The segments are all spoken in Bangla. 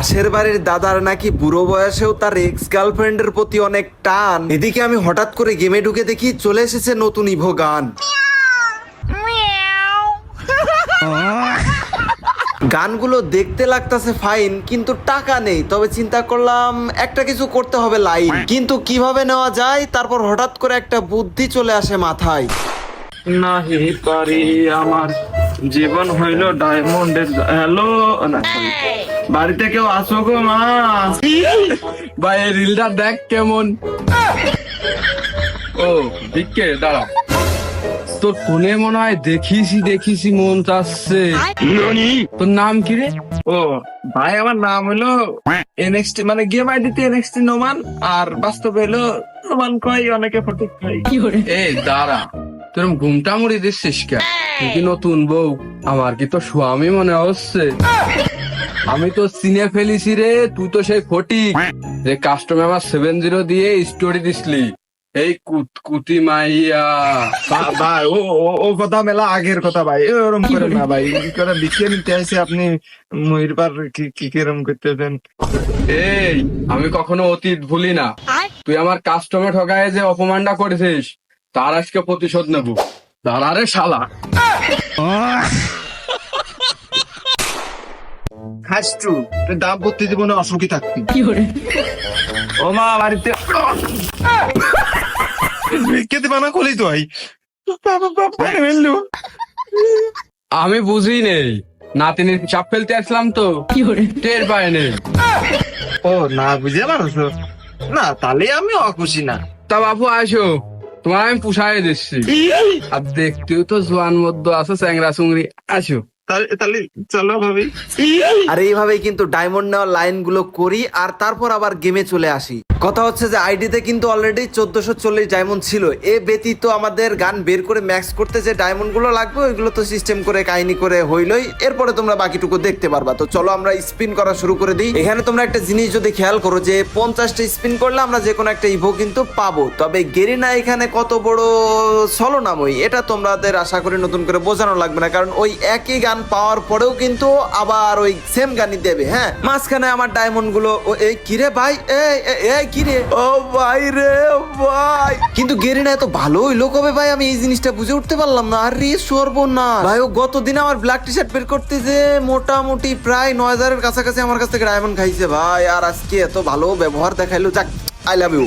পাশের বাড়ির দাদার নাকি বুড়ো বয়সেও তার এক্স গার্লফ্রেন্ডের প্রতি অনেক টান। এদিকে আমি হঠাৎ করে গেমে ঢুকে দেখি চলে এসেছে নতুন ইভো গান। গানগুলো দেখতে লাগতেছে ফাইন, কিন্তু টাকা নেই। তবে চিন্তা করলাম একটা কিছু করতে হবে লাইন, কিন্তু কিভাবে নেওয়া যায়। তারপর হঠাৎ করে একটা বুদ্ধি চলে আসে মাথায়। নাহি পারি আমার জীবন হইল ডায়মন্ডের। হ্যালো, বাড়িতে কেউ আসো গো মা? ভাই এই রিলটা দেখ কেমন। ও দিকে দাঁড়া, তোর ফোনে মনে হয় দেখিছি মন চাচ্ছে। তোর নাম কি রে? ও ভাই, আমার নাম হলো এনএক্সটি, মানে গেম আইডিতে এনএক্সটি নোমান, আর বাস্তবে হলো নোমান কয়, অনেকে ফটিক কয়। এই দাঁড়া, তোর ঘুমটা মুড়ি দিচ্ছিস কে? তুই কি নতুন বউ? আমার কি তো স্বামী মনে হচ্ছে। আমি তো চিনে ফেলিছি রে, তুই তো সেই ফটিক যে কাস্টমার 70 দিয়ে স্টোরি দিসলি। এই কুতকুতি মাইয়া। ভাই ও ও- ও কথা মেলা আগের কথা ভাই, এরকম করে না ভাই, কি করে লিখে নিতে আসে আপনি মহিরবার কি কিরম করতেছেন? এই আমি কখনো অতীত ভুলি না। তুই আমার কাস্টমার ঠকায় যে অপমানটা করেছিস, তার আজকে প্রতিশোধ নেব। দাঁড়া রে শালা। হাসটু তুই দাম্পত্য জীবনে অসুখী থাকবি। ও মা, বাড়িতে খেতে বানা করলি তো ভাই। আমি বুঝি নেই, নাতিনির চাপ ফেলতে আসলাম তো টের পায় নেই। ও না, বুঝে পারছো না, তাহলে আমি অখুশি না। তা বাবু আসো, তোমার আমি পুষাই দিচ্ছি। আর দেখতেও তো জোয়ান মধ্য আছে, চ্যাংরা চুংরি। আসো। তাহলে চলো ভাবি। আর এইভাবেই কিন্তু ডায়মন্ড নেওয়ার লাইন গুলো করি, আর তারপর আবার গেমে চলে আসি। কথা হচ্ছে যে আইডিতে কিন্তু অলরেডি 1440 ডায়মন্ড ছিল। এ ব্যতীত আমাদের গান বের করে ম্যাক্স করতে যে ডায়মন্ড গুলো লাগবে, ওইগুলো তো সিস্টেম করে কাহিনী করে হইলই। এরপরে তোমরা বাকিটুকু দেখতে পারবা। তো চলো আমরা স্পিন করা শুরু করে দিই। এখানে তোমরা একটা জিনিস যদি খেয়াল করো, যে 50টা স্পিন করলে আমরা যে কোনো একটা ইভো কিন্তু পাবো। তবে গেরিনা এখানে কত বড় ছলনাময়ী, এটা তোমাদের আশা করি নতুন করে বোঝানো লাগবে না, কারণ ওই একই গান পাওয়ার পরেও কিন্তু আবার ওই সেম গানই দেবে। হ্যাঁ, মাঝখানে আমার ডায়মন্ড গুলো এই কিরে ভাই, এই কিরে, ও ভাই রে ভাই। কিন্তু গেরিনা এত ভালো হইলো কবে ভাই, আমি এই জিনিসটা বুঝে উঠতে পারলাম না। আরে সর্বনাশ ভাই, ও গতদিন আমার ব্ল্যাক টি শার্ট বের করতে যে মোটামুটি প্রায় 9000-এর কাছাকাছি আমার কাছ থেকে ডায়মন্ড খাইছে ভাই। আর আজকে এত ভালো ব্যবহার দেখাইলো, যাক আই লাভ ইউ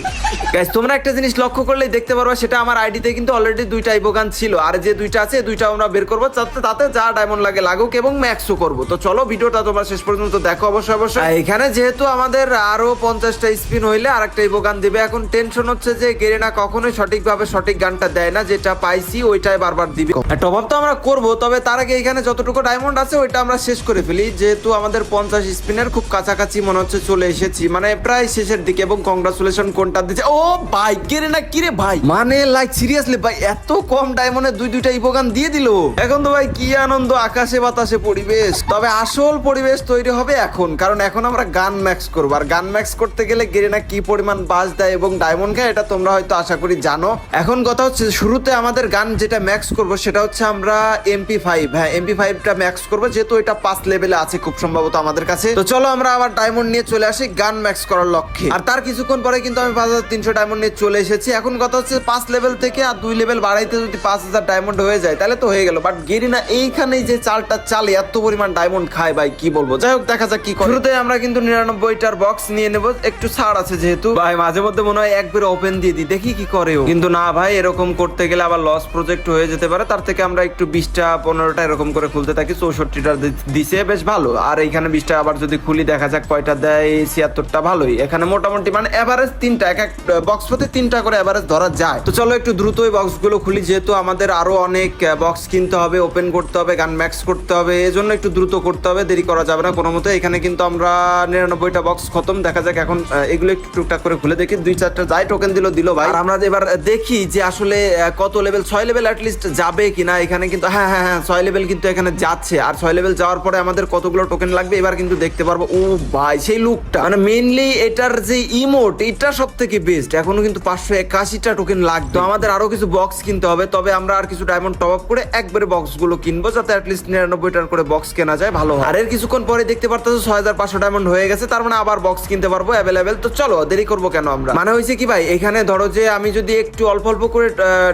গাইস। তোমরা একটা জিনিস লক্ষ্য করলেই দেখতে পারবা, সেটা আমার আইডিতে কিন্তু অলরেডি 2টা ইভো গান ছিল, আর যে 2টা আছে 2টা আমরা বের করবো, তাতে যা ডায়মন্ড লাগে লাগুক এবং ম্যাক্সও করবো। তো চলো ভিডিওটা তোমরা শেষ পর্যন্ত দেখো অবশ্যই। এখানে যেহেতু আমাদের আরো 50টা স্পিন হইলে আরেকটা ইভো গান দেবে। এখন টেনশন হচ্ছে যে গেরিনা কখনোই সঠিকভাবে সঠিক গানটা দেয় না, যেটা পাইছি ওইটাই বারবার দিবে। টপ আপ তো আমরা করবো, তবে তার আগে এখানে যতটুকু ডায়মন্ড আছে ওইটা আমরা শেষ করে ফেলি, যেহেতু আমাদের 50 স্পিনের খুব কাছাকাছি মনে হচ্ছে চলে এসেছি, মানে প্রায় শেষের দিকে। এবং কংগ্রাচুলেশন কোনটা দিচ্ছে, ও ভাই গেরিনা কিরে ভাই, মানে লাইক সিরিয়াসলি ভাই এত কম ডায়মন্ডে 2টা ইভো গান দিয়ে দিল। এখন তো ভাই কি আনন্দ, আকাশে বাতাসে পরিবেশ। তবে আসল পরিবেশ তৈরি হবে এখন, কারণ এখন আমরা গান ম্যাক্স করবো। আর গান ম্যাক্স করতে গেলে গেরিনা কি পরিমাণ বাজ দেয় এবং ডায়মন্ড খায়, এটা তোমরা হয়তো আশা করি জানো। এখন কথা হচ্ছে শুরুতে আমাদের গান যেটা ম্যাক্স করবো সেটা হচ্ছে আমরা MP5। হ্যাঁ, MP5টা ম্যাক্স করবো, যেহেতু এটা 5 লেভেলে আছে খুব সম্ভবত আমাদের কাছে। তো চলো আমরা আবার ডায়মন্ড নিয়ে চলে আসি গান ম্যাক্স করার লক্ষ্যে। আর তার কিছুক্ষণ পরে কিন্তু আমি 5300 ডায়মন্ড নিয়ে চলে এসেছি। এখন কথা হচ্ছে 5 লেভেল থেকে আর 2 লেভেল বাড়াইতে যদি 5000 ডায়মন্ড হয়ে যায় তাহলে তো হয়ে গেল। বাট গেরিনা এইখানেই যে চালটা চালে এত পরিমাণ ডায়মন্ড খায় ভাই, কি বলবো। যাই হোক, দেখা যাক কি করে। শুরুতে আমরা কিন্তু 99টার বক্স নিয়ে নেব, একটু ছাড় আছে যেহেতু। ভাই মাঝে মধ্যে মনে হয় একবার ওপেন দিয়ে দিই, দেখি কি করে। কিন্তু না ভাই, এরকম করতে গেলে আবার লস প্রজেক্ট হয়ে যেতে পারে। তার থেকে আমরা একটু 20টা 15টা এরকম করে খুলতে থাকি। 64টা দিছে, বেশ ভালো। আর এইখানে 20টা আবার যদি খুলি, দেখা যাক কয়টা দেয়। 76টা, ভালোই। এখানে মোটামুটি মানে এভারেজ 3টা, এক বক্স প্রতি 3টা করে এভারেজ ধরা যায়। তো চলো একটু দ্রুত ওই বক্স গুলো খুলি, যেহেতু আমাদের আরো অনেক বক্স কিনতে হবে, ওপেন করতে হবে, গান ম্যাক্স করতে হবে, এজন্য একটু দ্রুত করতে হবে, দেরি করা যাবে না কোনো মতে। এখানে কিন্তু আমরা 99টা বক্স খতম। দেখা যাক এখন এগুলো একটু টুকটাক করে খুলে দেখি। 2-4টা যাই টোকেন দিল ভাই। আর আমরা এবার দেখি যে আসলে কত লেভেল, 6 লেভেল অ্যাটলিস্ট যাবে কিনা। এখানে কিন্তু হ্যাঁ 6 লেভেল কিন্তু এখানে যাচ্ছে। আর 6 লেভেল যাওয়ার পরে আমাদের কতগুলো টোকেন লাগবে এবার কিন্তু দেখতে পারবো। ও ভাই, সেই লুকটা মানে মেইনলি এটার যে ইমোট, এই এইটা সব থেকে বেস্ট। এখনো কিন্তু 581টা টোকেন লাগবে। তো আমাদের আরো কিছু বক্স কিনতে হবে, তবে আমরা আর কিছু ডায়মন্ড টপ আপ করে একবারে বক্স গুলো কিনবো, যাতে অ্যাটলিস্ট 99টার করে বক্স কেনা যায়, ভালো হয়। আর এর কিছুক্ষণ পরে দেখতে পারতেছো 6500 ডায়মন্ড হয়ে গেছে, তার মানে আবার বক্স কিনতে পারবো অ্যাভেলেবেল। তো চলো, দেরি করবো কেন আমরা। মানে হয়েছে কি ভাই, এখানে ধরো যে আমি যদি একটু অল্প অল্প করে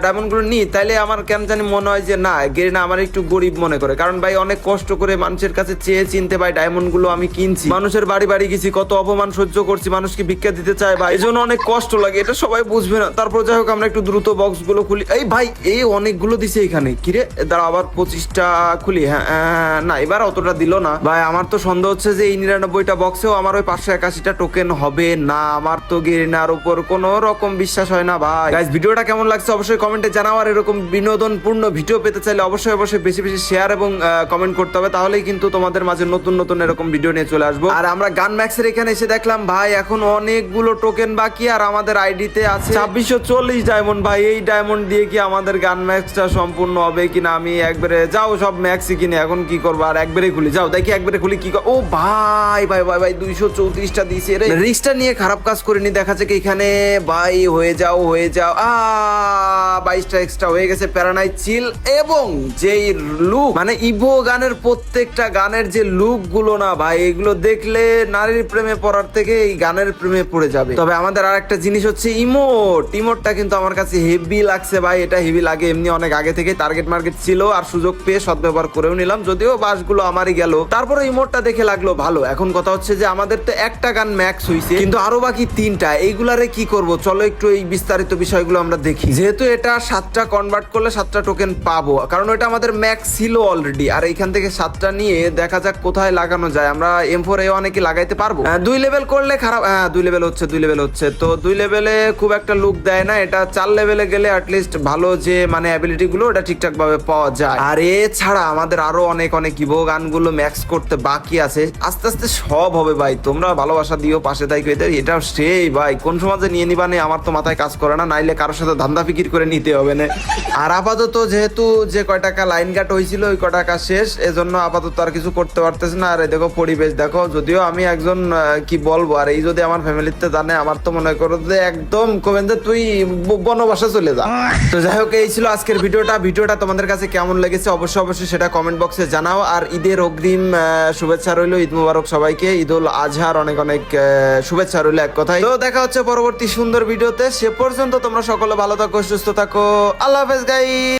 ডায়মন্ড গুলো নিই, তাইলে আমার কেন জানি মনে হয় যে না, গেরিনা আমার একটু গরিব মনে করে। কারণ ভাই অনেক কষ্ট করে মানুষের কাছে চেয়ে চিনতে ভাই ডায়মন্ড গুলো আমি কিনছি, মানুষের বাড়ি বাড়ি গেছি, কত অপমান সহ্য করছি, মানুষকে ভিক্ষা দিতে চাই ভাই, এই জন্য অনেক কষ্ট লাগে। এটা সবাই বুঝবে না। তারপর যাই হোক, আমরা একটু দ্রুত বক্স গুলো খুলি। এই ভাই, এই অনেকগুলো দিছে এখানে, কিরে দাঁড়া, আবার 25টা খুলি। হ্যাঁ না, এবার অতটা দিল না ভাই। আমার তো সন্দেহ হচ্ছে যে এই 99টা বক্সেও আমার ওই 581টা টোকেন হবে না। আমার তো গেরিনার উপর কোনো রকম বিশ্বাস হয় না ভাই। গাইস, ভিডিওটা কেমন লাগছে অবশ্যই কমেন্টে জানাও। আর এরকম বিনোদনপূর্ণ ভিডিও পেতে চাইলে অবশ্যই বেশি বেশি শেয়ার এবং কমেন্ট করতে হবে, তাহলেই কিন্তু তোমাদের মাঝে নতুন নতুন এরকম ভিডিও নিয়ে চলে আসবো। আর আমরা গান ম্যাক্সের এখানে এসে দেখলাম ভাই এখন অনেকগুলো টোকেন বাকি, আর আমাদের আইডিতে আছে 2640 ডায়মন্ড। ভাই এই ডায়মন্ড দিয়ে কি আমাদের গান ম্যাক্সটা সম্পূর্ণ হবে কিনা? আমি একবারে যাও সব ম্যাক্সই কিনে এখন কি করবো, আর একবারে খুলি। যাও দেখি একবারে খুলি কি ও ভাই ভাই ভাই ভাই 234টা দিয়েছে রে। রিস্কটা নিয়ে খারাপ কাজ করিনি, দেখা যাচ্ছে কি এখানে ভাই হয়ে যাও 22টা এক্সট্রা হয়ে গেছে। প্যারানাইট চিল এবং যেই লুক, মানে ইভো গানের প্রত্যেকটা গানের যে লুক গুলো না ভাই, এগুলো দেখলে নারীর প্রেমে পড়ার থেকে এই গানের প্রেমে পড়ে যাবে। তবে আমাদের আর একটা জিনিস হচ্ছে ইমোটটা কিন্তু আমার কাছে হেভি লাগছে ভাই। এটা হেভি লাগে, এমনি অনেক আগে থেকে টার্গেট মার্কেট ছিল, আর সুযোগ পেয়ে সদ্ব্যবহার করেও নিলাম, যদিও বাসগুলো আমারই গেল। তারপরে ইমোটটা দেখে লাগলো ভালো। এখন কথা হচ্ছে যে আমাদের তো একটা গান ম্যাক্স হইছে, কিন্তু আরো বাকি 3টা, এইগুলারে কি করব? চলো একটু এই বিস্তারিত বিষয়গুলো আমরা দেখি। যেহেতু এটা 7টা কনভার্ট করলে 7টা টোকেন পাবো, কারণ এটা আমাদের ম্যাক্স ছিল অলরেডি। আর এইখান থেকে 7টা নিয়ে দেখা যাক কোথায় লাগানো যায়। আমরা M4A1 কি লাগাইতে পারবো? 2 লেভেল করলে খারাপ। 2 লেভেল হচ্ছে। তো 2 লেভেলে খুব একটা লুক দেয় না। এটা 4 লেভেলে গেলে অ্যাটলিস্ট ভালো যে মানে অ্যাবিলিটি গুলো ওটা ঠিকঠাক ভাবে পাওয়া যায়। আর এছাড়া আমাদের আরো অনেক ইভো গানগুলো ম্যাক্স করতে বাকি আছে। আস্তে আস্তে সব হবে ভাই, তোমরা ভালোবাসা দিও, পাশে তাই কইতে। এটা সেই ভাই কোন সমাজে নিয়ে নিবা নেই আমার তো মাথায় কাজ করে না, নাইলে কারোর সাথে ধান্দা ফিকির করে নিতে হবে না। আর আপাতত যেহেতু যে কয় টাকা লাইন কাট হয়েছিল ওই কয় টাকা শেষ, এজন্য আপাতত আর কিছু করতে পারতেছে না। আর দেখো পরিবেশ দেখো, যদিও আমি একজন কি বলবো, আর এই যদি আমার ফ্যামিলিতে জানে, আমার তো মনে করো যে একদম কমেন যে তুই বনবাসে চলে যা। তো যাই হোক, এই ছিল আজকের ভিডিওটা তোমাদের কাছে কেমন লেগেছে অবশ্যই সেটা কমেন্ট বক্সে জানাও। আর ঈদের অগ্রিম শুভেচ্ছা রইলো, ঈদ মুবারক সবাইকে, ঈদ উল আজহার অনেক শুভেচ্ছা রইলো এক কথায়। তো দেখা হচ্ছে পরবর্তী সুন্দর ভিডিওতে। সে পর্যন্ত তোমরা সকলে ভালো থাকো, সুস্থ থাকো। আল্লাহ হাফেজ গাইস।